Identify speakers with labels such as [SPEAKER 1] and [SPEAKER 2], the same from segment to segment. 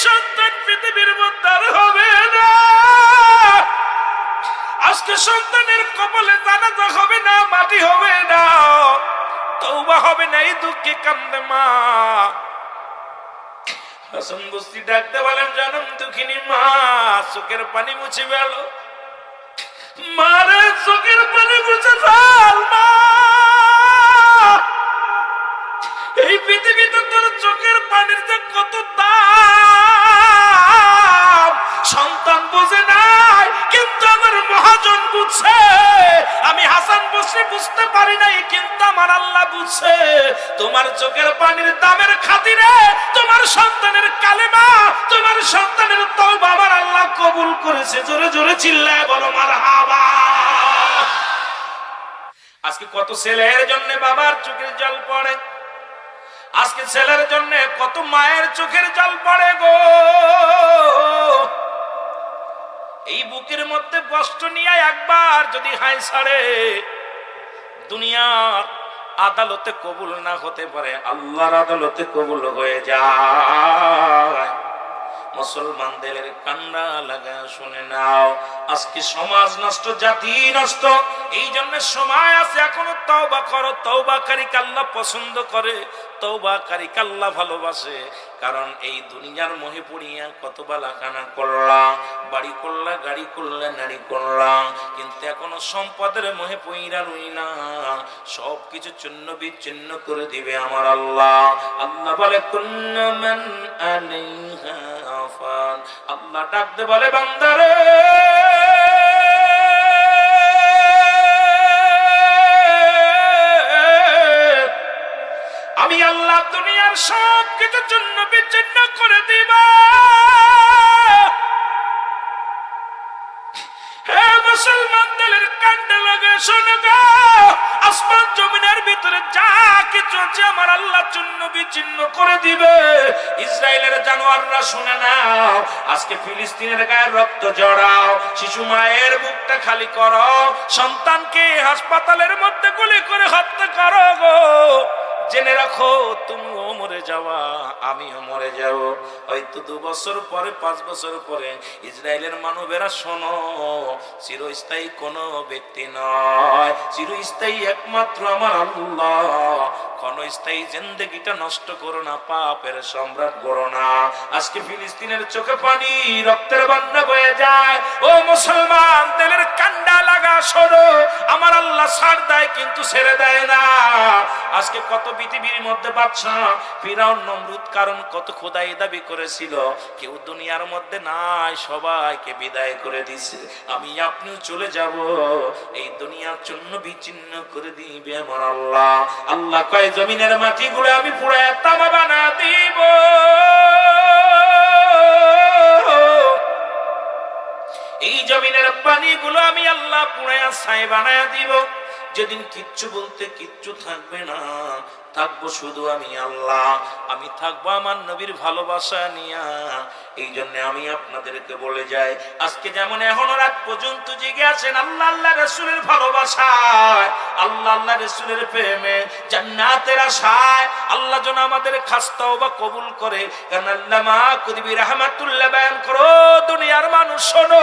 [SPEAKER 1] সন্তান পৃথিবীর মধ্যে আর হবে না। আজকে সন্তানের কপালে জানাজা হবে না, মাটি হবে না, তওবা হবে না, এই দুঃখে কান্দে মা। হাসান বস্তি ডাকতে বলেন, জনম দুঃখিনী মা, চোখের পানি মুছে গেল। মারে চোখের পানি মুছে ফেল মা, এই পৃথিবীতে তোর চোখের পানির যে কত দাম সন্তান বুঝে নাই, কিন্তু আমার মহাজন বুঝছে। আমি হাসান বসরি বুঝতে পারি নাই, কিন্তু আমার আল্লাহ বুঝছে। তোমার চোখের পানির দামের খাতিরে তোমার সন্তানের কালেমা, তোমার সন্তানের তওবা আমার আল্লাহ কবুল করেছে। জোরে জোরে চিল্লায় বলো মারহাবা। আজকে কত ছেলের জন্য বাবার চোখের জল পড়ে, আজকে ছেলের জন্য কত মায়ের চোখের জল পড়ে গো। এই বুকের মধ্যে কষ্ট নিয়ে একবার যদি হাই ছাড়ে, দুনিয়ার আদালতে কবুল না হতে পারে, আল্লাহর আদালতে কবুল হয়ে যায়। মুসলমানদের কান্না লাগা শুনে নাও, আজকে সমাজ নষ্ট, জাতি নষ্ট। এই জন্য সময় আছে এখনো, তওবা করো। তওবাকারীকে আল্লাহ পছন্দ করে, তওবাকারীকে আল্লাহ ভালোবাসে। কারণ এই দুনিয়ার মোহে পড়িয়া কত বালাখানা করলা, বাড়ি করলা, গাড়ি করলা, নারী করলা, কিন্তু এখনো সম্পদের মোহে পইরা রইলা। সবকিছু চূর্ণ বিচ্ছিন্ন করে দিবে আমার আল্লাহ। আল্লাহ বলে কুল্লু মান আলাইহা ফান। আল্লাহ ডাকতে বলে বান্দারে, আমি আল্লাহ দুনিয়ার সব কিছুর জন্য বিচ্ছিন্ন করে দিব। হে মুসলমান দলের কান্ডে লাগে শোনো গো, আসমান জমিনের ভিতরে যা কিছু আছে আমার আল্লাহ চূর্ণ বিচ্ছিন্ন করে দিবে। ইসরায়েলের জানোয়াররা শুনে নাও, আজকে ফিলিস্তিনের গায়ে রক্ত জড়াও, শিশু মায়ের বুকটা খালি করো, সন্তানকে হাসপাতালের মধ্যে গুলি করে হত্যা করো গো। জেনে রাখো তুমিও মরে যাওয়া, আমিও মরে যাব। হয়তো 2 বছর পরে, 5 বছর পরে ইসরায়েলের মানবেরা শোনো, চিরস্থায়ী কোনো ব্যক্তি নয়, চিরস্থায়ী একমাত্র আমার আল্লাহ। ক্ষণস্থায়ী জিন্দেগিটা নষ্ট করো না, পাপের সম্রাট করো না। আজকে ফিলিস্তিনের চোখে পানি, রক্তের বন্যা বয়ে যায়। ও মুসলমান তেলের কান্ডা লাগা শোনো, আমার আল্লাহ ছাড় দেয় কিন্তু ছেড়ে দেয় না। আজকে কত পৃথিবীর মধ্যে বাদশা ফিরাউন, নমরুদ, কারণ কত খোদাই দাবি করেছিল, কেউ দুনিয়ার মধ্যে নাই, সবাইকে বিদায় করে দিছে। আমি আপনিও চলে যাব, এই দুনিয়ার জন্য বিচ্ছিন্ন করে দিবে আমার আল্লাহ। আল্লাহ কয় জমিনের মাটিগুলো আমি পুরায় তামা বানা দিব, এই জমিনের পানিগুলো আমি আল্লাহ পুরায় ছাই বানায় দিব। যেদিন কিচ্ছু বলতে কিচ্ছু থাকবে না, থাকবো শুধু আমি আল্লাহ। আমি থাকবো আমার নবীর ভালোবাসা নিয়া। এই জন্য আমি আপনাদেরকে বলে যাই, আজকে যেমন এখনো রাত পর্যন্ত জেগে আছেন আল্লাহ আল্লাহ রাসূলের ভালোবাসায়, আল্লাহ আল্লাহ রাসূলের প্রেমে, জান্নাতের আশায়, আল্লাহ যেন আমাদের খাস তওবা কবুল করে। কারণ আল্লামা কুতুবী রাহমাতুল্লাহ বয়ান করো, দুনিয়ার মানুষ শোনো,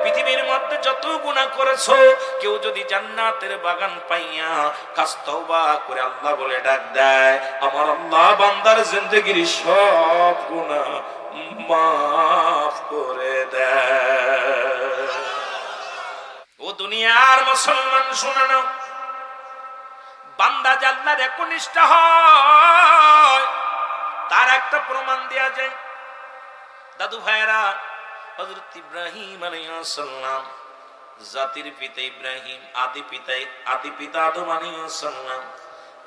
[SPEAKER 1] পৃথিবীর মধ্যে যত গুনাহ করেছো, কেউ যদি জান্নাতের বাগান পাইয়া খাস তওবা করে আল্লাহ বলে ডাক দেয়, আমার আল্লাহ বান্দার জিন্দেগির সব গুনাহ মাফ করে দেয়। ও দুনিয়ার মুসলমান শুনে নাও, বান্দা আল্লাহর একনিষ্ঠ হয় তার একটা প্রমাণ দেয়া যায়। দাদু ভাইরা, হযরত ইব্রাহিম আলাইহিস সালাম, জাতির পিতা ইব্রাহিম, আদি পিতা আদম আলাইহিস সালাম,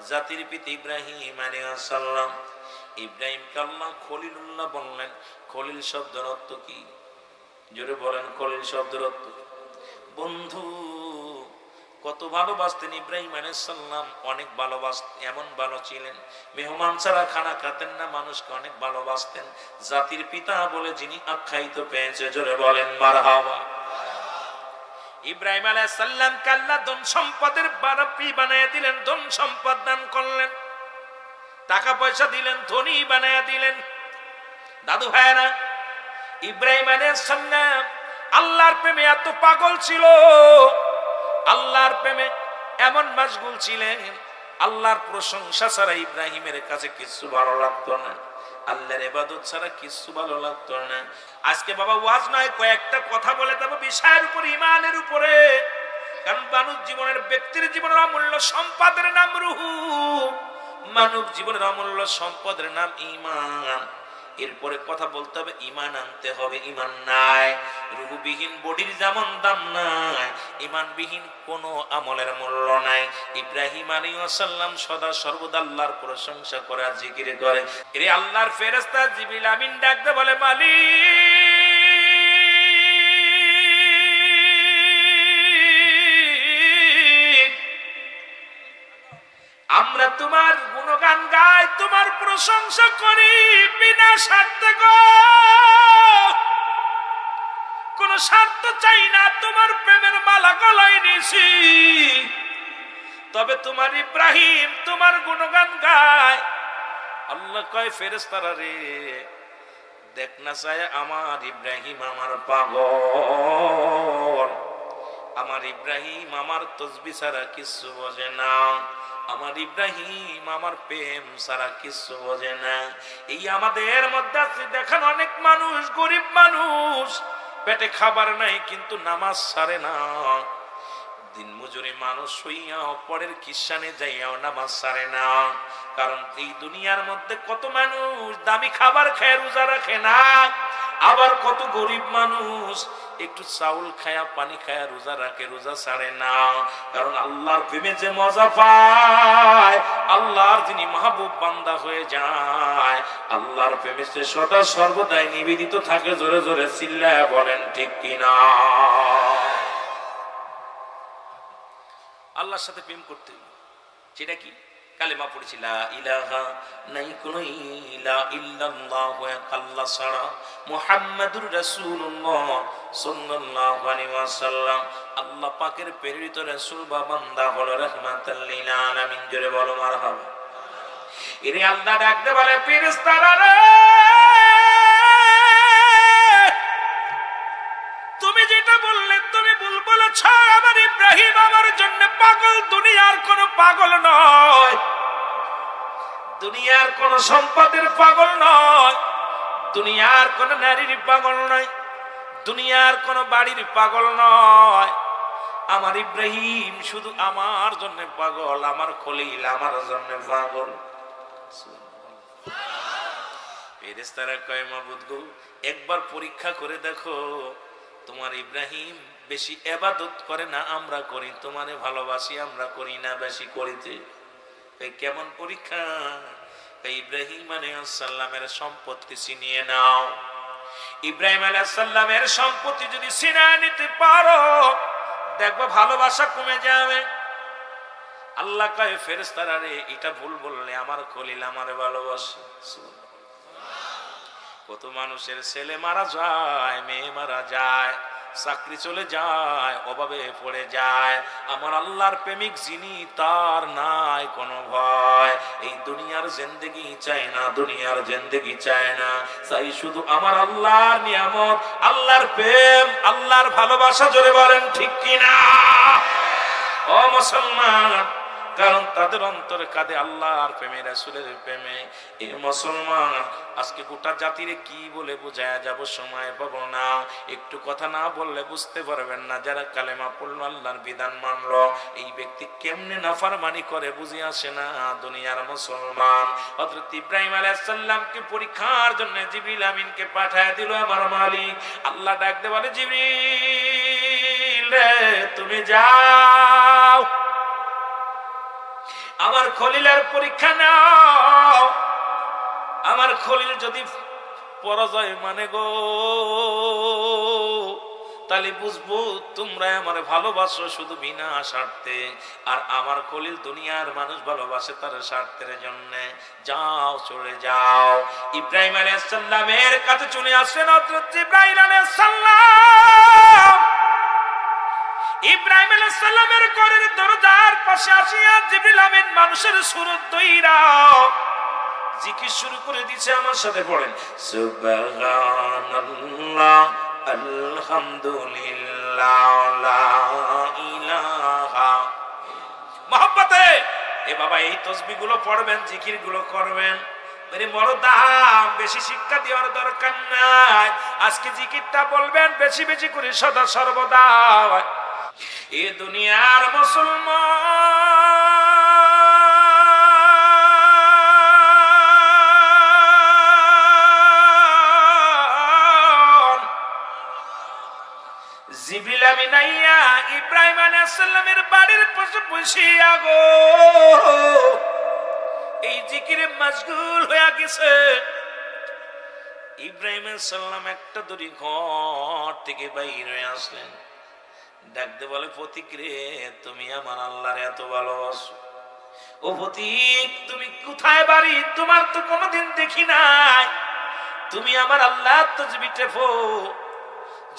[SPEAKER 1] জাতির পিতা ইব্রাহিম আলাইহিস সালাম, ইব্রাহিমকে আল্লাহ খলিলুল্লাহ বললেন। খলিল শব্দের অর্থ কি? জোরে বলেন, খলিল শব্দের অর্থ বন্ধু। কত ভালোবাসতেন ইব্রাহিম আলাইহিস সালাম, অনেক ভালোবাসতেন, এমন ভালো ছিলেন মেহমান ছাড়া খানা খেতেন না, মানুষকে অনেক ভালোবাসতেন। জাতির পিতা বলে যিনি আখ্যায়িত পেয়েছে, জোরে বলেন মারহাবা। ইব্রাহিম আলাইহিস সালামকে আল্লাহ ধন সম্পদের বারাপি বানায় দিলেন, ধন সম্পদ দান করলেন, টাকা পয়সা দিলেন, ধনী বানায় দিলেন। দাদু ভাইরা, ইব্রাহিম আলাইহিস সালাম আল্লাহর প্রেমে এত পাগল ছিল, আল্লাহর প্রেমে এমন মাশগুল ছিলেন, আল্লাহর প্রশংসা ছাড়া ইব্রাহিমের কাছে কিছু ভালো লাগতো না, আল্লাহর ইবাদত ছাড়া কিছু ভালো লাগতো না। আজকে বাবা ওয়াজ নয়, কয়েকটা কথা বলে দেব বিষয়ের উপর, ইমানের উপরে। কারণ মানুষ জীবনের, ব্যক্তির জীবনের অমূল্য সম্পদের নাম রুহু, মানব জীবনের অমূল্য সম্পদের নাম ঈমান। এরপরে কথা বলতে হবে, ঈমান আনতে হবে। ঈমান নাই, রূহবিহীন বডির যেমন দাম নাই, ঈমানবিহীন কোনো আমলের মূল্য নাই। ইব্রাহিম আলাইহিস সালাম সদা সর্বদা আল্লাহর প্রশংসা করে, জিকির করে। এরে আল্লাহর ফেরেশতা জিবরিল আমিন ডাকতে বলে, মালিক, আমরা তোমার গুণগান গাই, তোমার প্রশংসা করি বিনা স্বার্থে গো, কোন স্বার্থ চাই না, তোমার প্রেমের মালা গলায় নিছি। তবে তোমার ইব্রাহিম তোমার গুণগান গায়। আল্লাহ কয়, ফেরেশতারা রে, দেখ না চায় আমার ইব্রাহিম আমার পাগল, আমার ইব্রাহিম আমার তসবিহ ছাড়া কিছু বোঝে না, আমার ইব্রাহিম আমার প্রেম ছাড়া কিছু বোঝে না। এই আমাদের মধ্যে আছে দেখেন অনেক মানুষ, গরিব মানুষ, পেটে খাবার নাই কিন্তু নামাজ ছাড়ে না, দিন মজুরি মানুষ হইয়াও পরের কিসানে যাইয়াও নামাজ ছাড়ে না। কারণ এই দুনিয়ার মধ্যে কত মানুষ দামি খাবার খায় রোজা রাখে না, আবার কত গরিব মানুষ একটু চাউল খায়া পানি খায়া রোজা রাখে, রোজা ছাড়ে না। কারণ আল্লাহর প্রেমে যে মজা পায়, আল্লাহর যিনি মাহবুব বান্দা হয়ে যায়, আল্লাহর প্রেমে সে সদা সর্বদাই নিবেদিত থাকে। জোরে জোরে চিল্লায়া বলেন ঠিক কিনা? আল্লাহর সাথে প্রেম করতে, সেটা কি? কালেমা পড়েছি, লা ইলাহা, নাই কোনো ইলা ইল্লাল্লাহু আল্লাহ ছাড়া, মুহাম্মাদুর রাসূলুল্লাহ সাল্লাল্লাহু আলাইহি ওয়াসাল্লাম আল্লাহ পাকের প্রেরিত রাসূল বা বান্দা হলো রাহমাতাল লিল আলামিন। জোরে বলো মারহাবা। এরে আল্লাহ ডাকতে বলে, ফেরেশতারা রে, তুমি যেটা বললে তুমি ভুল বলেছ। আমার ইব্রাহিম আমার জন্য পাগল, দুনিয়ার কোন পাগল নয়, দুনিয়ার কোন সম্পদের পাগল নয়, দুনিয়ার কোন নারীর পাগল নয়, দুনিয়ার কোন বাড়ির পাগল নয়। আমার ইব্রাহিম শুধু আমার জন্য পাগল, আমার খলিল আমার জন্য পাগল। ফেরেশতারা কয়, মাবুদ গো, একবার পরীক্ষা করে দেখো, তোমার ইব্রাহিম বেশি ইবাদত করে না আমরা করি, তোমারে ভালোবাসি আমরা করি না বেশি করিতে। কেমন পরীক্ষা? ইব্রাহিম আলাইহিস সালামের সম্পত্তি ছিনিয়ে নাও। ইব্রাহিম আলাইহিস সালামের সম্পত্তি যদি ছিনিয়ে নিতে পারো, দেখবে ভালোবাসা কমে যাবে। আল্লাহ কয়, ফেরেশতারা রে, এটা ভুল বললে, আমার খলিল আমারে ভালোবাসে। কত মানুষের ছেলে মারা যায়, মেয়ে মারা যায়, চাকরি চলে যায়, অভাবে পড়ে যায়, আমার আল্লাহর প্রেমিক যিনি, তার নাই কোনো ভয়। এই দুনিয়ার জিন্দেগি চায় না, দুনিয়ার জিন্দেগি চায় না, চাই শুধু আমার আল্লাহর নিয়ামত, আল্লাহর প্রেম, আল্লাহর ভালোবাসা। জোরে বলেন ঠিক কিনা? ও মুসলমান, কারণ তাদের অন্তরে কাঁদে আল্লাহর প্রেমে, রাসূলের প্রেমে। এই মুসলমান, আজকে গোটা জাতিরে কি বলে বোঝায়া যাব, সময় পাবো না, একটু কথা না বললে বুঝতে পারবেন না। যারা কালেমা পড়লো, আল্লাহর বিধান মানলো, এই ব্যক্তি কেমনে নাফরমানি করে বুঝে আসে না। দুনিয়ার মুসলমান, হযরত ইব্রাহিম আলাইহিস সালামকে পরীক্ষার জন্য জিবরিল আমিনকে পাঠায় দিল আমার মালিক। আল্লাহ ডাকতে বলে, জিবরিল রে, তুমি যাও, আমার খলিলের পরীক্ষা নাও। আমার খলিল যদি পরাজয় মানে গো, তাহলে বুঝবো তোমরা আমার ভালোবাসো শুধু বিনা স্বার্থে, আর আমার খলিল দুনিয়ার মানুষ ভালোবাসে তার স্বার্থের জন্য। যাও, চলে যাও। ইব্রাহিম আলাইহিস সালামের কাছে চলে আসেন হযরত ইব্রাহিম আলাইহিস সালাম। ইব্রাহিম আলাইহিস সালামের ঘরের দরজার পাশে আসিয়া জিবরিল আমিন মানুষের সুরত দইরা জিকির শুরু করে দিয়েছে। আমার সাথে পড়েন সুবহানাল্লাহ আলহামদুলিল্লাহ লা ইলাহা। মহব্বতে এ বাবা এই তসবিহ গুলো পড়বেন, জিকির গুলো করবেন। মেরে বড় দাম, বেশি শিক্ষা দেওয়ার দরকার নাই। আজকে জিকিরটা বলবেন বেশি বেশি করে সদা সর্বদা। এ দুনিয়ার মুসলমান জিবরিল আমিন আইয়া ইব্রাহিম আলাইহিস সালামের বাড়ির পাশে বসিয়া গো এই জিকিরে মশগুল হয়ে গেছে। ইব্রাহিম আলাইহিস সালাম একটা দড়ি ঘর থেকে বাইর হয়ে আসলেন, ডাকতে বলে পথিক রে, তুমি আমার আল্লাহর এত ভালোবাসো। ও পথিক, তুমি কোথায় বাড়ি? তোমার তো কোনোদিন দেখি নাই। তুমি আমার আল্লাহর তাসবিহ টেপো,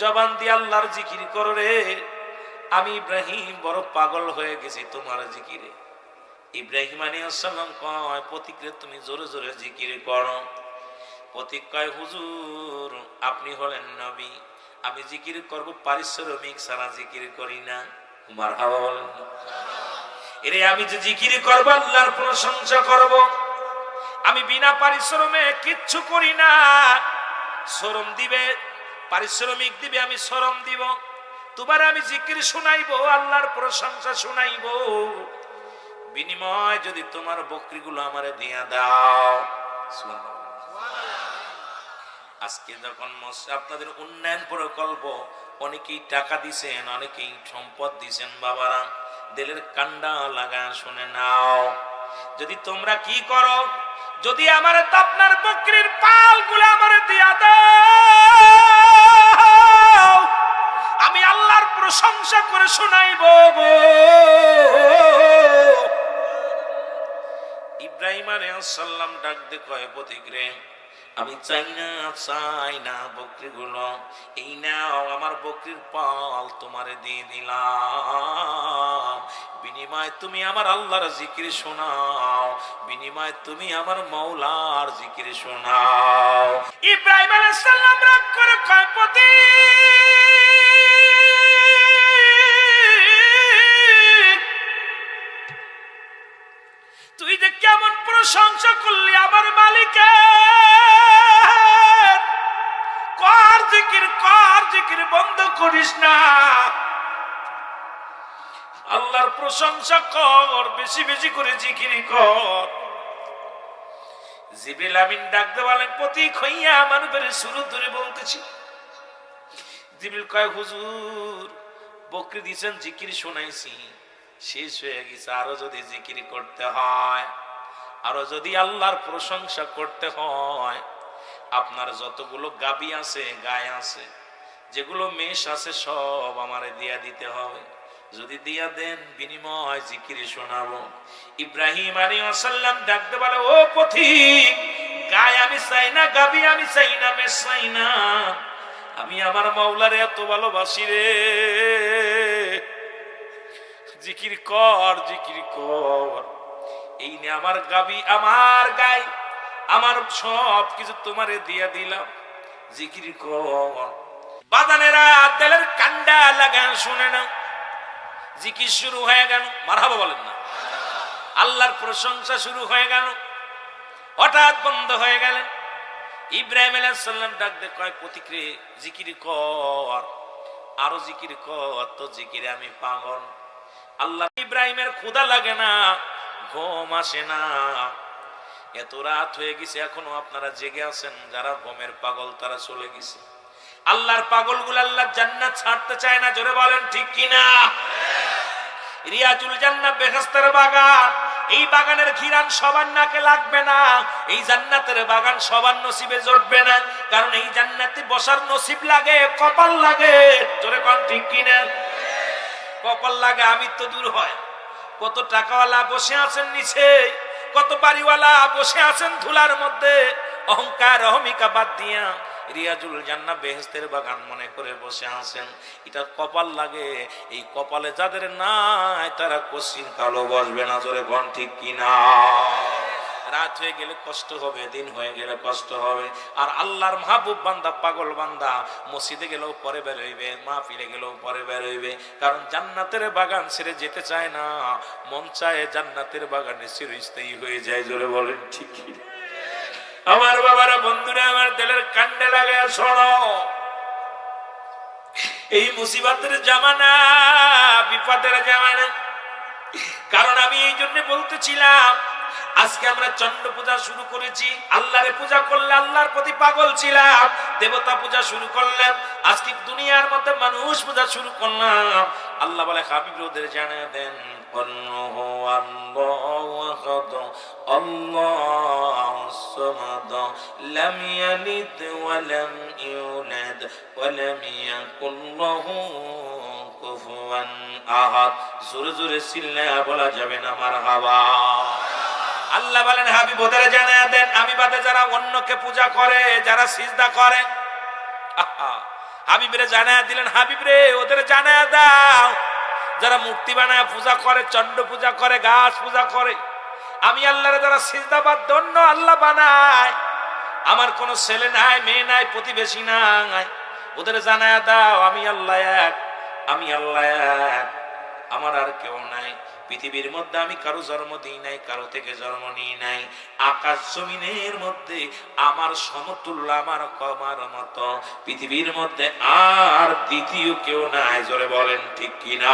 [SPEAKER 1] জবান দিয়ে আল্লাহর জিকির করো রে। আমি ইব্রাহিম বড় পাগল হয়ে গেছি তোমার জিকিরে। ইব্রাহিম আলাইহিস সালাম কয় পথিক রে, তুমি জোরে জোরে জিকির করো। পথিক কয় হুজুর, আপনি হলেন নবী, আমি জিকির করব পারিশ্রমিক ছাড়া জিকির করি না। মারহাবা বলেন। এরে আমি যে জিকির করব আল্লাহর প্রশংসা করব, আমি বিনা পারিশ্রমে কিচ্ছু করি না। শরম দিবে, পারিশ্রমিক দিবে, আমি শরম দিব। তোমার আমি জিকির শুনাইবো, আল্লাহর প্রশংসা শুনাইবো। বিনিময় যদি তোমার বকরিগুলো আমারে দিয়া দাও। আজকে যখন আপনাদের উন্নয়ন প্রকল্প অনেকেই টাকা দিছেন, অনেকেই সম্পদ দিছেন, বাবারা দিলের কান্ডা লাগা শুনে নাও। যদি তোমরা কি করো, যদি আমার আপনার বকরির পালগুলো আমারে দিয়া দাও, আমি আল্লাহর প্রশংসা করে শোনাইবো গো। ইব্রাহিম আলাইহিস সালাম ডাক দিয়ে কয় পথিক রে, আমি চাই না বকরিগুলো, এই নাও আমার বকরির পাল তোমারে দিয়ে দিলাম। বিনিময় তুমি আমার আল্লাহর জিকির শোনাও, বিনিময় তুমি আমার মাওলার জিকির শোনাও। ইব্রাহিম আলাইহিস সালাম রাগ করে কয় পথিক, তুই যে কেমন প্রশংসা করলি আমার মালিকের, কর জিকির বন্ধ করিস না। আল্লাহর প্রশংসা কর, বেশি বেশি করে জিকির কর। জিবরিল আমিন ডাকতে বলেন পথিক হইয়া মানুষের শুরু ধরে বলতেছি। জিবরিল কয় হুজুর, বকরি দিছেন, জিকির শোনাইছি, শেষ হয়ে গেছে। আরো যদি জিকির করতে হয়, আরো যদি আল্লাহর প্রশংসা করতে হয়, আপনার যতগুলো গাবি আছে, গায়ে আছে, যেগুলো মেষ আছে, সব আমারে দিয়া দিতে হবে। যদি দিয়া দেন বিনিময় জিকির শোনাবো। ইব্রাহিম আলাইহিস সালাম ডাকতে বলে ও পথিক, গায়ে আমি চাই না, গাবি আমি চাই না, মেষ চাই না, আমি আমার মাওলারে এত ভালোবাসি রে। জিকির কর, এই নে আমার গাবি, আমার গাই, আমার সব কিছু তোমারে দিয়া দিলাম, জিকির কর। বাদানেরা দিলের কান্ডা লাগা শুনে না, জিকির শুরু হয়ে গেল। মারহাবা বলেন না। আল্লাহর প্রশংসা শুরু হয়ে গেল, হঠাৎ বন্ধ হয়ে গেলেন। ইব্রাহিম আলাইহিস সালাম ডাক দিয়ে কয় পথিক রে, জিকির কর, আরো জিকির কর, তো জিকিরে আমি পাগল। আল্লাহ ইব্রাহিমের ক্ষুধা লাগে না, ঘুম আসে না, এত রাত হয়ে গেছে, এখনো আপনারা জেগে আছেন। যারা ঘুমের পাগল তারা চলে গেছে। আল্লাহর পাগলগুলো আল্লাহ জান্নাত ছাড়তে চায় না, জোরে বলেন ঠিক কিনা। রিয়াজুল জান্নাত বেহেশতের বাগান, এই বাগানের ঘিরান সবার নাকে লাগবে না, এই জান্নাতের বাগান সবার নসিবে জুটবে না। কারণ এই জান্নাতে বসার নসিব লাগে, কপাল লাগে, জোরে কোন ঠিক কিনা। কপাল লাগে, আমি তো দূর হয়। কত টাকাওয়ালা বসে আছেন নিচে, কত বাড়িওয়ালা বসে আছেন ধুলার মধ্যে, অহংকার অহমিকা বাদ দিয়া রিয়াজুল জান্নাত বেহেশতের বাগান মনে করে বসে আছেন। এটা কপাল লাগে। এই কপালে যাদের নাই তারা কোশ্চিন কালো বসবে না, জোরে কোন ঠিক কিনা। রাত হয়ে গেলে কষ্ট হবে, দিন হয়ে গেলে কষ্ট হবে। আর আল্লাহর মাহবুব বান্দা, পাগল বান্দা মসজিদে গেলেও পরে বের হইবে, মাহফিলে গেলেও পরে বের হইবে, কারণ জান্নাতের বাগান ছেড়ে যেতে চায় না। মন চায় জান্নাতের বাগানে চিরস্থায়ী হয়ে যায়। জোরে বলেন ঠিক কি? আমার বাবারা, বন্ধুরা, আমার দিলের কান্ডে লাগে শোনো, এই মুসিবতের জামানা, বিপদের জামানা। কারণ আমি এই জন্য বলতেছিলাম, আজকে আমরা চন্ড পূজা শুরু করেছি। আল্লাহরে পূজা করলে আল্লাহর প্রতি পাগল ছিলাম, দেবতা পূজা শুরু করলাম। আজকে দুনিয়ার মধ্যে মানুষ পূজা শুরু করলাম। আল্লাহ বলে হাবিব ওদের জানিয়ে দেন, লাম ইয়ালিদ ওয়া লাম ইউলাদ ওয়া লাম ইয়াকুল লাহু কুফুয়ান আহাদ। জোরে জোরে চিল্লায়া বলা যাবে না মারহাবা। আল্লাহ বলেন হাবিব ওদের জানিয়ে দেন, আমি বাদে যারা অন্যকে পূজা করে, যারা সিজদা করে, হাবিবরে জানিয়ে দিলেন, হাবিবরে ওদের জানিয়ে দাও, যারা মূর্তি বানায় পূজা করে, চন্ড পূজা করে, গাছ পূজা করে, আমি আল্লাহরে যারা সিজদাবাদ দন্য আল্লাহ বানায়, আমার কোনো ছেলে নাই, মেয়ে নাই, প্রতিবেশী নাই, ওদের জানিয়ে দাও আমি আল্লাহ এক, আমি আল্লাহ এক, আমার আর কেউ নাই। পৃথিবীর মধ্যে আমি কারো জন্ম দিই নাই, কারো থেকে জন্ম নিই নাই। আকাশ জমিনের মধ্যে আমার সমতুল্য, আমার কমার মতো পৃথিবীর মধ্যে আর দ্বিতীয় কেউ নাই। জোরে বলেন ঠিক কিনা?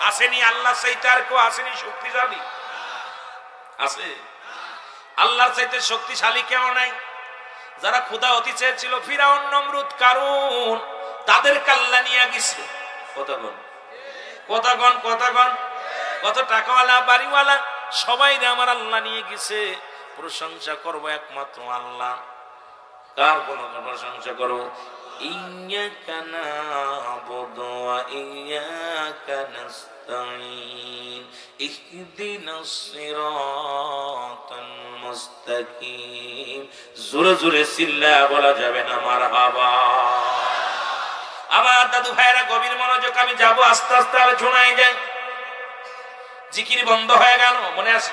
[SPEAKER 1] আসেনি আল্লাহ চাইতে আর কেউ আসেনি শক্তিশালী? আছে? আল্লাহর চাইতে শক্তিশালী কেউ নাই। যারা ক্ষুধা অতি চেয়েছিল, ফিরাউন, নমরুদ, কারুন, তাদের কাল্লা নিয়ে গেছে। কতক্ষণ কতক্ষণ কতক্ষণ কত টাকাওয়ালা, বাড়িওয়ালা, সবাই আমার আল্লাহ নিয়ে গেছে। প্রশংসা করবো একমাত্র আল্লাহ। কার কোন প্রশংসা করবো? ইয়্যাকা না'বুদু ওয়া ইয়্যাকা নাস্তাঈন ইহদিনাস সিরাতাল মুস্তাকিম। জোরে জোরে চিল্লা বলা যাবে না মারহাবা। আমার দাদু ভাইরা গভীর মনোযোগ, আমি যাবো আস্তে আস্তে, আর শোনাই যায়। জিকির বন্ধ হয়ে গেল, মনে আছে?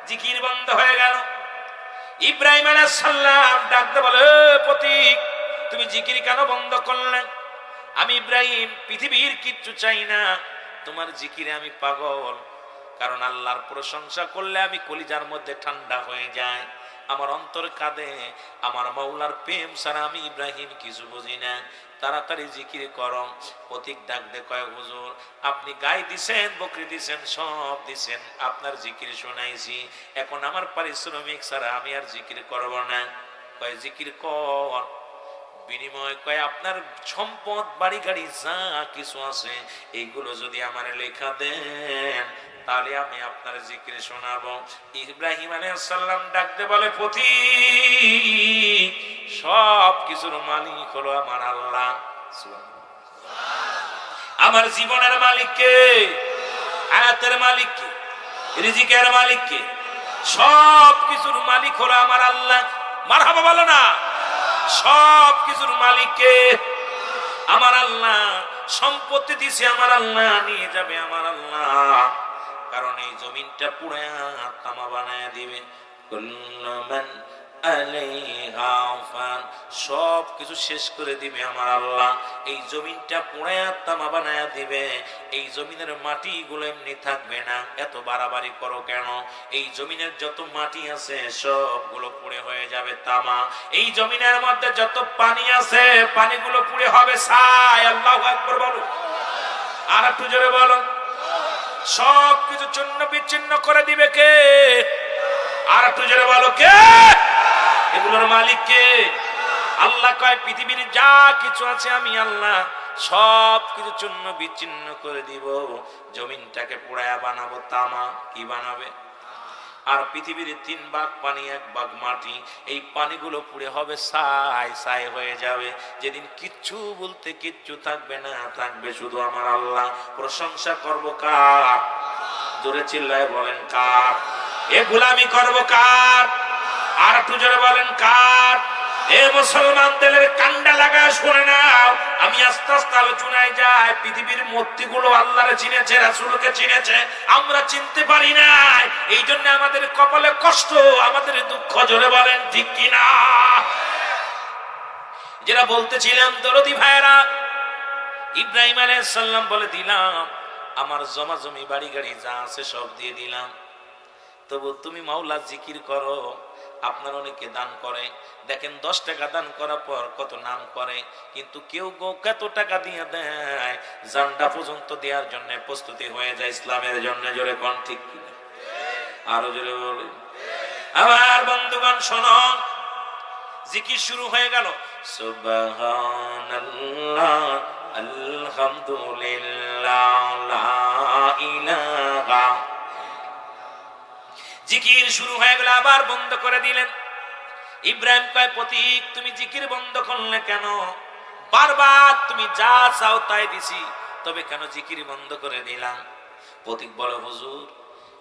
[SPEAKER 1] জিকির বন্ধ হয়ে গেল। ইব্রাহিম আলাইহিস সালাম ডাকতে বলে, প্রতীক তুমি জিকির কেন বন্ধ করলে? আমি ইব্রাহিম পৃথিবীর কিচ্ছু চাই না, তোমার জিকিরে আমি পাগল। কারণ আল্লাহর প্রশংসা করলে আমি কলিজার মধ্যে ঠান্ডা হয়ে যায়, আমার অন্তর কাঁদে। আমার মাওলার প্রেম ছাড়া আমি ইব্রাহিম কিছু বুঝি না। তাড়াতাড়ি জিকির করো। প্রতীক ডাক দে কয়, হুজুর আপনি গাই দিছেন, বকরি দিছেন, সব দিছেন, আপনার জিকির শোনাইছি, এখন আমার পারিশ্রমিক ছাড়া আমি আর জিকির করব না। কয় জিকির কর, বিনিময় কয় আপনার সম্পদ, বাড়ি গাড়ি যা কিছু আছে এইগুলো যদি আমার লেখা দেন, তাহলে আমি আপনার জিকির শোনাবো। ইব্রাহিম আলাইহিস সালাম ডাকতে বলে, প্রতীক সব কিছুর মালিক হলো আমার আল্লাহ। আমার জীবনের মালিক কে? হায়াতের মালিক কে? রিজিকের মালিক কে? সব কিছুর মালিক হলো আমার আল্লাহ। মারহাবা বলো না? সব কিছুর মালিক কে? আমার আল্লাহ। সম্পত্তি দিছে আমার আল্লাহ, নিয়ে যাবে আমার আল্লাহ। কারণ এই জমিনটা পুড়ায়া তামা বানায় দিবে। কুল্লু মান আলাইহা ফান, সব কিছু শেষ করে দিবে আমার আল্লাহ। এই জমিনটা পুড়ায়া তামা বানায়া দিবে। এই জমিনের মাটিগুলো এমনি থাকবে না। এত বাড়াবাড়ি করো কেন? এই জমিনের যত মাটি আছে সবগুলো পুড়ে হয়ে যাবে তামা। এই জমিনের মধ্যে যত পানি আছে পানিগুলো পুড়ে হবে ছাই। আল্লাহু আকবার বলো, আর একটু জোরে বলো। সব কিছু চূর্ণ বিচ্ছিন্ন করে দিবে কে? আর একটু জোরে বলো, কে? এগুলোর মালিক কে? আল্লাহ কয়, পৃথিবীর যা কিছু আছে আমি আল্লাহ সব কিছু চূর্ণ বিচ্ছিন্ন করে দিব। জমিনটাকে পোড়ায়া বানাবো তামা। কি বানাবে? আর পৃথিবীর 3 ভাগ পানি, 1 ভাগ মাটি। এই পানিগুলো পুড়ে হবে ছাই, ছাই হয়ে যাবে। যেদিন কিচ্ছু বলতে কিচ্ছু থাকবে না, থাকবে শুধু আমার আল্লাহ। প্রশংসা করব কার? জোরে চিল্লায় বলেন কার? এ গোলামি করব কার? আর একটু জোরে বলেন কার? এ মুসলমানদের কান্ডা লাগা শুনে নাও। আমি আস্তে আস্তে আলোচনায় যাই। পৃথিবীর মূর্তিগুলো আল্লাহরে চিনেছে, রাসূলকে চিনেছে, আমরা চিনতে পারি নাই। এই জন্য আমাদের কপালে কষ্ট, আমাদের দুঃখ। জোরে বলেন ঠিক কিনা? যেটা বলতেছিলাম দরদি ভাইরা, ইব্রাহিম আলাইহিস সালাম বলে দিলাম আমার জমা জমি বাড়ি গাড়ি যা আছে সব দিয়ে দিলাম, তবু তুমি মাওলা জিকির করো। আপনার অনেকে দান করে, দেখেন 10 টাকা দান করার পর কত নাম করে, কিন্তু কেউ কত টাকা দিয়ে দেয়, জানটা পর্যন্ত দেওয়ার জন্য প্রস্তুতি হয়ে যায় ইসলামের জন্য। জোরে কোন ঠিক কিনা? আরো জোরে বলে। আবার বন্ধুগণ শোনো, জিকির শুরু হয়ে গেল। সুবহানাল্লাহ, আলহামদুলিল্লাহ, লা ইলাহা। জিকির শুরু হয়ে গেল, আবার বন্ধ করে দিলেন। ইব্রাহিম কয়, প্রতীক তুমি জিকির বন্ধ করলে কেন? বারবার তুমি যা চাও তাই দিছি, তবে কেন জিকির বন্ধ করে দিলাম? প্রতীক বলে, হুজুর,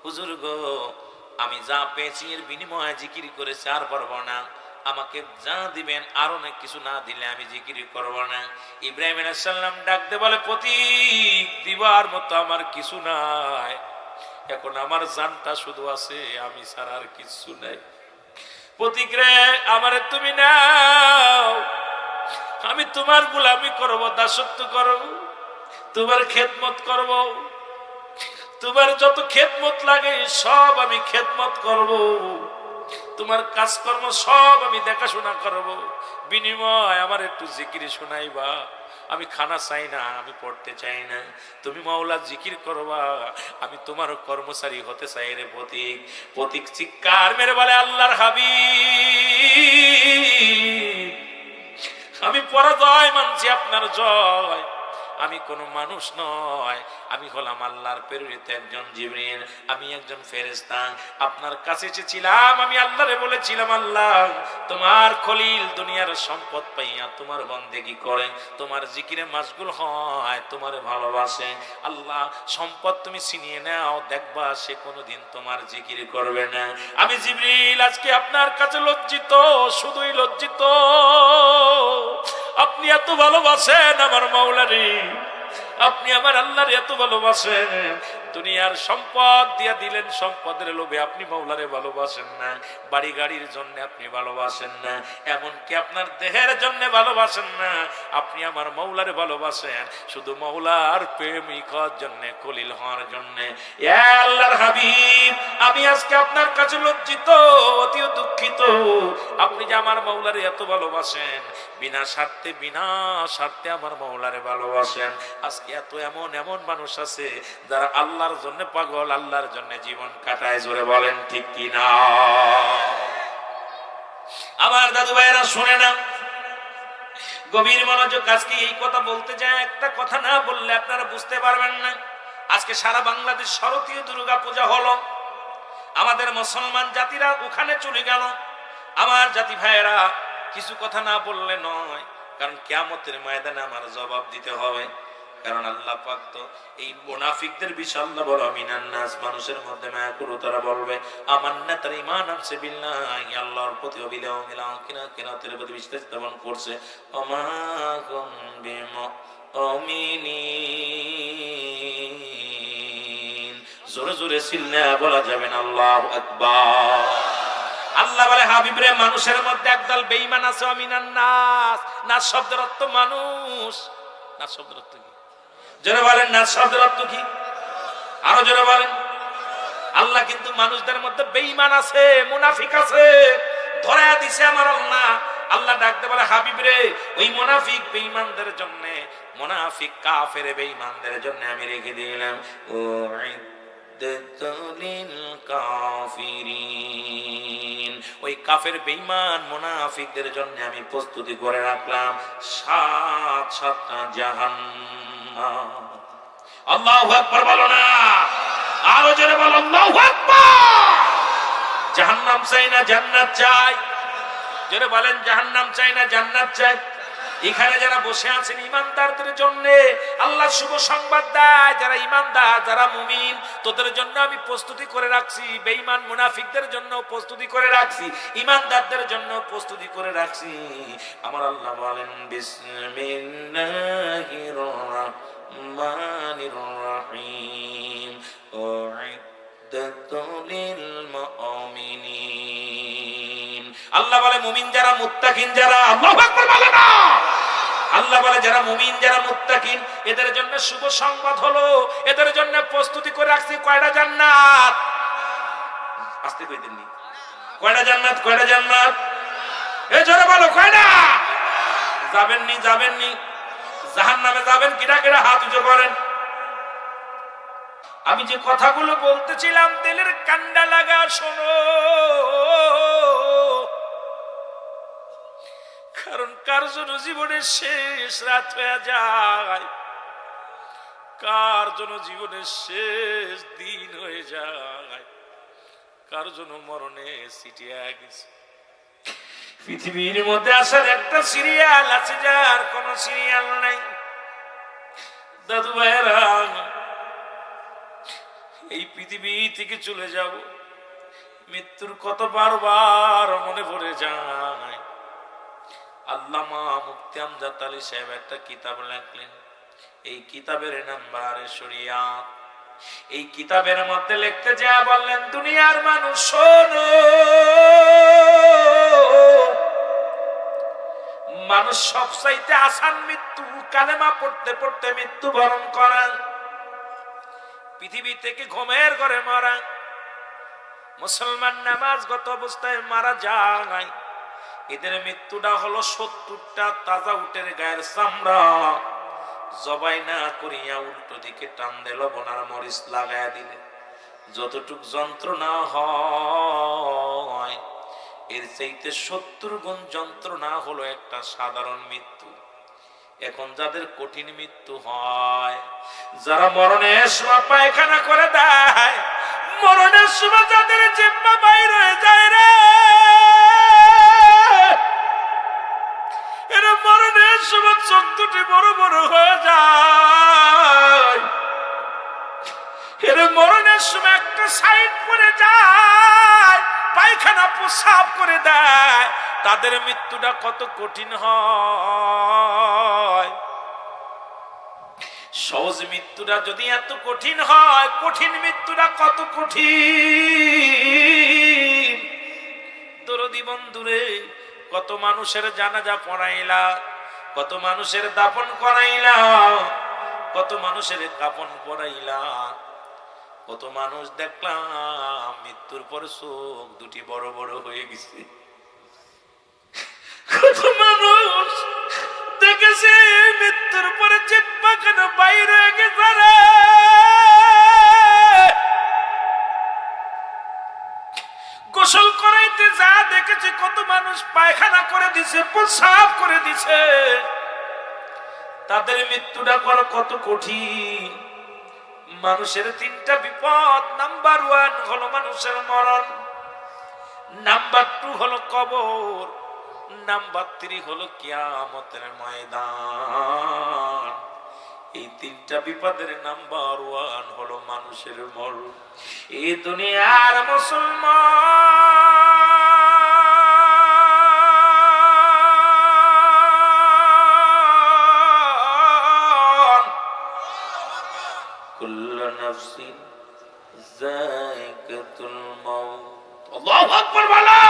[SPEAKER 1] হুজুর গো, আমি যা পেয়েছি এর বিনিময়ে জিকির করেছি, আর পারবো না। আমাকে যা দিবেন আর অনেক কিছু না দিলে আমি জিকির করব না। ইব্রাহিম আলাইহিস সালাম ডাকতে বলে, প্রতীক দিবার মতো আমার কিছু নাই, এখন আমার জানটা শুধু আছে, আমি ছাড়া আর কিছু নাই। প্রতীক রে, আমারে তুমি নাও, আমি তোমার গোলামি করব, দাসত্ব করব, তোমার খেদমত করব, তোমার যত খেদমত লাগে সব আমি খেদমত করব, তোমার কাজকর্ম সব আমি দেখাশোনা করব, বিনিময় আমার একটু জিকির শোনাইবা। আমি খানা চাই না, আমি পড়তে চাই না, তুমি মাওলা জিকির করবা, আমি তোমার কর্মচারী হতে চাই রে প্রতীক। প্রতীক চিৎকার মেরে বলে, আল্লাহর হাবিব, আমি পরাজয় মানছি, আপনার জয়। আমি কোনো মানুষ নয়, আমি হলাম আল্লাহর প্রেরিত একজন জিবরিল, আমি একজন ফেরেশতা। আপনার কাছে এসেছিলাম, আমি আল্লাহরে বলেছিলাম, আল্লাহ তোমার খলিল দুনিয়ার সম্পদ পাইয়া তোমার বন্দেগী করে, তোমার জিকিরে মাশগুল হয়, তোমার ভালোবাসে। আল্লাহ সম্পদ তুমি ছিনিয়ে নাও, দেখবা সে কোনোদিন তোমার জিকির করবে না। আমি জিবরিল আজকে আপনার কাছে লজ্জিত, শুধুই লজ্জিত। আপনি এত ভালোবাসেন আমার মাওলারে, আপনি আমার আল্লাহর এত ভালোবাসেন, দুনিয়ার সম্পদ দিয়া দিলেন, সম্পদের লোভে আপনি মাওলারে ভালোবাসেন না, বাড়ি গাড়ির জন্য আপনি ভালোবাসেন না, এমনকি আপনার দেহের জন্য ভালোবাসেন না, আপনি আমার মাওলারে ভালোবাসেন শুধু মাওলার প্রেমিক হওয়ার জন্য, খলিল হওয়ার জন্য। এ আল্লাহর হাবিব, আমি আজকে আপনার কাছে লজ্জিত, অতি দুঃখিত। আপনি যে আমার মাওলারে এত ভালোবাসেন, বিনা স্বার্থে আমার মাওলারে ভালোবাসেন। আজকে এত এমন মানুষ আছে যারা আল্লাহর জন্য পাগল, আল্লাহর জন্য জীবন কাটায়। জোরে বলেন ঠিক কিনা? আমার দাদু ভাইরা শুনে না, গভীর মনোযোগ। আজকে এই কথা বলতে যায়, একটা কথা না বললে আপনারা বুঝতে পারবেন না। আজকে সারা বাংলাদেশ শারদীয় দুর্গা পূজা হলো, আমাদের মুসলমান জাতিরা ওখানে চলে গেল। আমার জাতি ভাইয়েরা, কিছু কথা না বললে নয়, কারণ কিয়ামতের ময়দানে আমার জবাব দিতে হবে। কারণ আল্লাহ পাক তো এই মুনাফিকদের বিষয় আল্লাহ বলে, মিনান নাস, মানুষের মধ্যে মায়া করু, তারা বলবে আমান্না, তার ঈমান আনছে বিল্লাহি, আল্লাহর প্রতি, অবিলাহ কিরাতের প্রতি বিশ্বাস স্থাপন করছে। ওমা হুম বিমুমিনিন, জোরে জোরে চিল্লা বলা যাবে না আল্লাহু আকবার। আল্লাহ বলে, হাবিব রে, মানুষের মধ্যে একদল বেঈমান আছে। মিনান নাস, নাস শব্দের অর্থ মানুষ। নাস শব্দের অর্থ কি? জোরে বলেন, নাস শব্দের অর্থ কি? আরো জোরে বলেন। আল্লাহ কিন্তু মানুষদের মধ্যে বেঈমান আছে, মুনাফিক আছে, ধরায়া দিছে আমার আল্লাহ। আল্লাহ ডাকতে বলে, হাবিব রে, ওই মুনাফিক বেঈমানদের জন্য, মুনাফিক কাফের বেঈমানদের জন্য আমি রেখে দিলাম ওই কাফের বেঈমান মুনাফিকদের জন্য আমি প্রস্তুতি করে রাখলাম 7টা জাহান্নাম। আল্লাহু আকবার বলো না, আরো জোরে বলো আল্লাহু আকবার। জাহান্নাম চাই না জান্নাত চাই? জোরে বলেন, জাহান্নাম চাই না জান্নাত চাই? এখানে যারা বসে আছেন ইমানদারদের জন্য আল্লাহ শুভ সংবাদ দেয়, যারা ইমানদার, যারা মুমিন, তোদের জন্য আমি প্রস্তুতি করে রাখছি। বেঈমান মুনাফিকদের জন্য প্রস্তুতি করে রাখছি, ইমানদারদের জন্য প্রস্তুতি করে রাখছি। আমার আল্লাহ বলেন বিসমিল্লাহির রহমানির রহিম উইদ্দাতুল লিল মুমিনিন। আল্লাহ বলে মুমিন যারা, মুত্তাকিন যারা, আল্লাহু আকবার বলে না। আল্লাহ বলে যারা মুমিন, যারা মুত্তাকিন, এদের জন্য শুভ সংবাদ হলো, এদের জন্য প্রস্তুতি করে রাখছি কয়টা জান্নাত। আস্তে কইতেন নি, কয়টা জান্নাত? কয়টা জান্নাত? এ জোরে বলো কয়টা? যাবেন নি? যাবেন নি? জাহান্নামে যাবেন কিনা কিনা হাত উঁচু করেন। আমি যে কথাগুলো বলতেছিলাম দিলের কান্ডা লাগা শোনো, কারণ কার জন্য জীবনের শেষ রাত হয়ে যায়, কার জন্য জীবনের শেষ দিন হয়ে যায়, কার জন্য মরণে সিটিয়া গেছে। পৃথিবীর মধ্যে আসার একটা সিরিয়াল আছে, যার কোন সিরিয়াল নাই। দাদু ভাইয়েরা, এই পৃথিবী থেকে চলে যাব, মৃত্যুর কত বারবার মনে পড়ে যায়। আল্লামা মুফতি আমজাদ আলী সাহেব একটা কিতাব লেখলেন, এই কিতাবের নাম্বার শরিয়াত। এই কিতাবের মধ্যে লিখতে যা বললেন, দুনিয়ার মানুষ শোনো, মানুষ সবচাইতে আসান মৃত্যু কালেমা পড়তে পড়তে মৃত্যুবরণ করা, পৃথিবী থেকে ঘুমের ঘরে মারা। মুসলমান নামাজগত অবস্থায় মারা যায়, এদের মৃত্যুটা হলো 70টা তাজা উটের গায়ের চামড়া জবাই না করিয়া উল্টো দিকে টান দিল, লবণ আর মরিচ লাগাইয়া দিলে যতটুক যন্ত্রণা হয়, এর চাইতে 70 গুণ যন্ত্রণা হলো একটা সাধারণ মৃত্যু। এখন যাদের কঠিন মৃত্যু হয়, যারা মরণের সময় পায়খানা করে দেয়, মরণের সময় যাদের জিহ্বা বাইর হয়ে যায় রে, এরা মরণের সময় চোখ দুটি বড় বড় হয়ে যায়, এরা মরণের সময় একটা সাইড পড়ে যায়, পায়খানা প্রসাব করে দেয়, তাদের মৃত্যুটা কত কঠিন হয়। সহজ মৃত্যুটা যদি এত কঠিন হয়, কঠিন মৃত্যুটা কত কঠিন। দরদি বন্ধুরে, কত মানুষের জানাজা পড়াইলা, কত মানুষের দাফন করাইলা, কত মানুষের কাফন পরাইলা, কত মানুষ দেখলাম মৃত্যুর পরে চোখ দুটি বড় বড় হয়ে গেছে। কত মানুষ দেখেছে মৃত্যুর পরে জিহ্বা কেন বাইর হয়ে গেছে রে। গোসল করাইতে যা দেখেছি, কত মানুষ পায়খানা করে দিছে, প্রসাব করে দিছে, তাদের মৃত্যুটা কত কঠিন। মানুষের 3টা বিপদ, নাম্বার 1 হলো মানুষের মরণ, নাম্বার 2 হলো কবর, নাম্বার 3 হলো কিয়ামতের ময়দান। এই 3টা বিপদের নাম্বার 1 হলো মানুষের মরণ। এই দুনিয়ার মুসলমান, কুল্লু নাফসিন যায়িকাতুল মাউত। আল্লাহু আকবার বলো।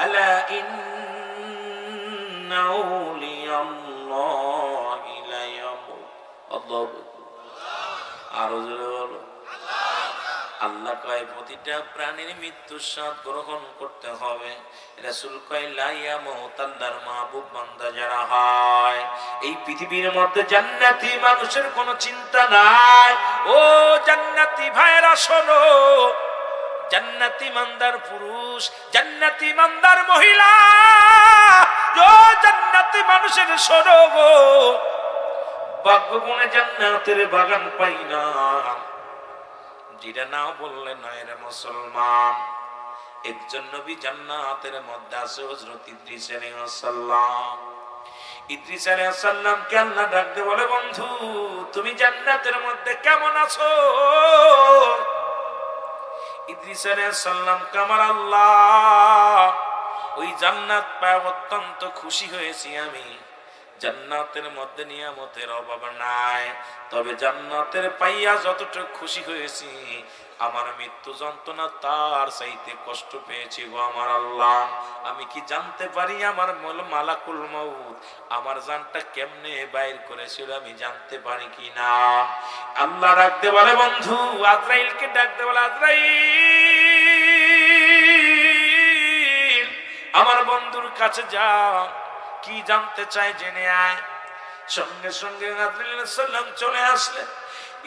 [SPEAKER 1] আলা ইন্না আউলিয়াল্লাহি লা ইয়ামুত। আল্লাহু আরো জোরে বলো। আল্লাহ কয় প্রতিটা প্রাণীর মৃত্যুর স্বাদ গ্রহণ করতে হবে। রাসূল কয় লা ইয়ামুত, আল্লাহর মাহবুব বান্দা যারা হয়, এই পৃথিবীর মধ্যে জান্নাতি মানুষের কোনো চিন্তা নাই। ও জান্নাতি ভাইরা শোনো, জান্নাতি মান্দার পুরুষ, জান্নাতি মান্দার মহিলা, ও জান্নাতি মানুষের শোনো গো, ভাগ্য গুণে জান্নাতের বাগান পাই না, যেটা না বললে নয় রে মুসলমান। একজন নবী জান্নাতের মধ্যে আছে, হযরত ইদ্রিস আলাইহিস সালাম। ইদ্রিস আলাইহিস সালামকে আল্লাহ ডাকতে বলে, বন্ধু তুমি জান্নাতের মধ্যে কেমন আছো? ইদ্রিস আলাইহিস সালাম আমার আল্লাহ ওই জান্নাত পায় অত্যন্ত খুশি হয়েছি আমি। জান্নাতের মধ্যে নিয়ামতের অভাব নাই, তবে জান্নাতের পাইয়া যতটুকু খুশি হয়েছি আমার মৃত্যু যন্ত্রণা তার চাইতে কষ্ট পেয়েছি গো আমার আল্লাহ। আমি কি জানতে পারি আমার মালাকুল মউত আমার জানটা কেমনে বাইর করেছিল, আমি জানতে পারি কি না? আল্লাহ ডাকতে বলে, বন্ধু আজরাইলকে ডাকতে বলে, আজরাইল আমার বন্ধুর কাছে যাও, কি জানতে চাই জেনে আয়। সঙ্গে সঙ্গে আজরাইল আলাইহিস সালাম চলে আসলেন।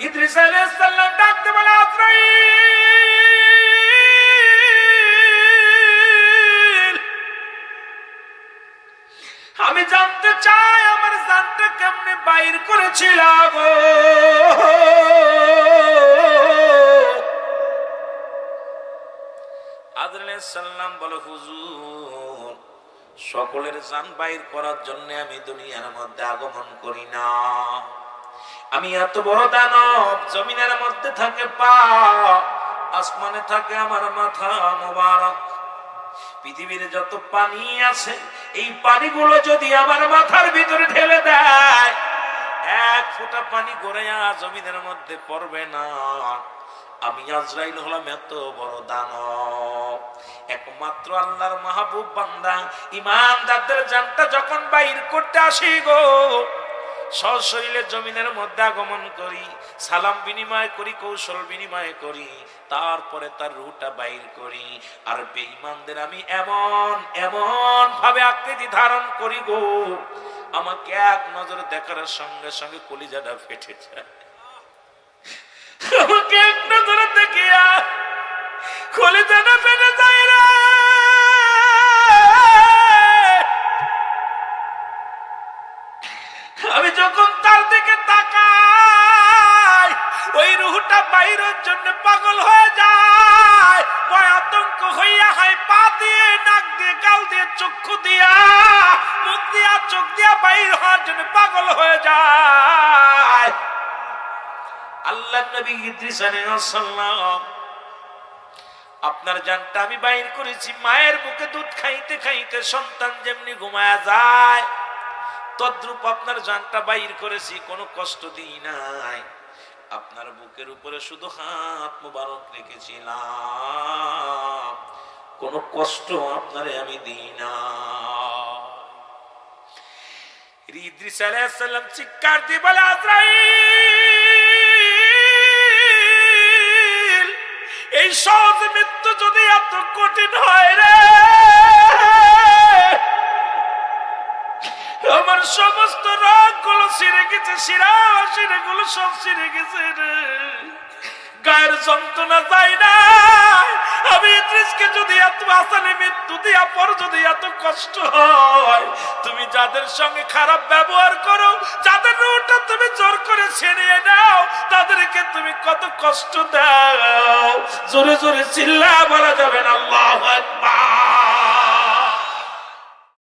[SPEAKER 1] ইদ্রিস আলাইহিস সালাম ডাকতে বলে, আজরাইল আমি জানতে চাই আমার জানটা কেমনে বাইর করেছিল গো। আজরাইল আলাইহিস সালাম বলে, হুজুর সকলের জান বাইর করার জন্য আমি দুনিয়ার মধ্যে আগমন করি না। আমি এত বড় দানব, জমিনের মধ্যে থাকে পা, আসমানে থাকে আমার মাথা মোবারক। পৃথিবীর যত পানি আছে এই পানিগুলো যদি আমার মাথার ভিতরে ঢেলে দেয়, এক ফোঁটা পানি গড়াইয়া জমিনের মধ্যে পড়বে না। আমি আজরাইল হলাম এত বড় দানব। একমাত্র আল্লাহর মাহবুব বান্দা ইমানদারদের জানটা যখন বাইর করতে আসি গো, সশরীরে জমিনের মধ্যে আগমন করি, সালাম বিনিময় করি, কৌশল বিনিময় করি, তারপরে তার রুহটা বাইর করি। আর বেঈমানদের আমি এমন এমন ভাবে আকৃতি ধারণ করি গো, আমাকে এক নজর দেখার সঙ্গে সঙ্গে কলিজাটা ফেটে যায়। আমাকে এক নজরে দেখিয়া কলিজাটা ফেটে যায় রে। আমি যখন তার দিকে তাকাই, ওই রুহটা বাইরের জন্য পাগল হয়ে যায়, ভয় আতঙ্ক হইয়া হয় পা দিয়ে, নাক দিয়ে, গাল দিয়ে, চক্ষু দিয়া, মুখ দিয়া, চোখ দিয়া বাইর হওয়ার জন্য পাগল হয়ে যায়। আল্লাহ নবী ইদ্রিস আলাইহিস সালাম আপনার জানটা আমি বাইর করেছি। মায়ের বুকে দুধ খাইতে খাইতে সন্তান যেমনি ঘুমায়া যায়, তদ্রূপ আপনার জানটা বাইর করেছি, কোনো কষ্ট দিই নাই। আপনার বুকের উপরে শুধু হাত মোবারক রেখেছিলাম, কোনো কষ্ট আপনারে আমি দিই না। ইদ্রিস আলাইহিস সালাম চিৎকার দিয়ে বলে, আজরাইল এই সহজ মৃত্যু যদি এত কঠিন হয় রে, আমার সমস্ত রোগগুলো ছিঁড়ে গেছে, শিরাগুলো সব ছিঁড়ে গেছে রে, গায়ের যন্ত্রণা যায় না। আমি ইদ্রিসকে যদি এত আসানি মৃত্যু দিয়া পর যদি এত কষ্ট হয়, তুমি যাদের সঙ্গে খারাপ ব্যবহার করো, যাদের রুহটা তুমি জোর করে ছিনিয়ে নাও, তাদেরকে তুমি কত কষ্ট দাও। জোরে জোরে চিল্লা বলা যাবে না আল্লাহু আকবার।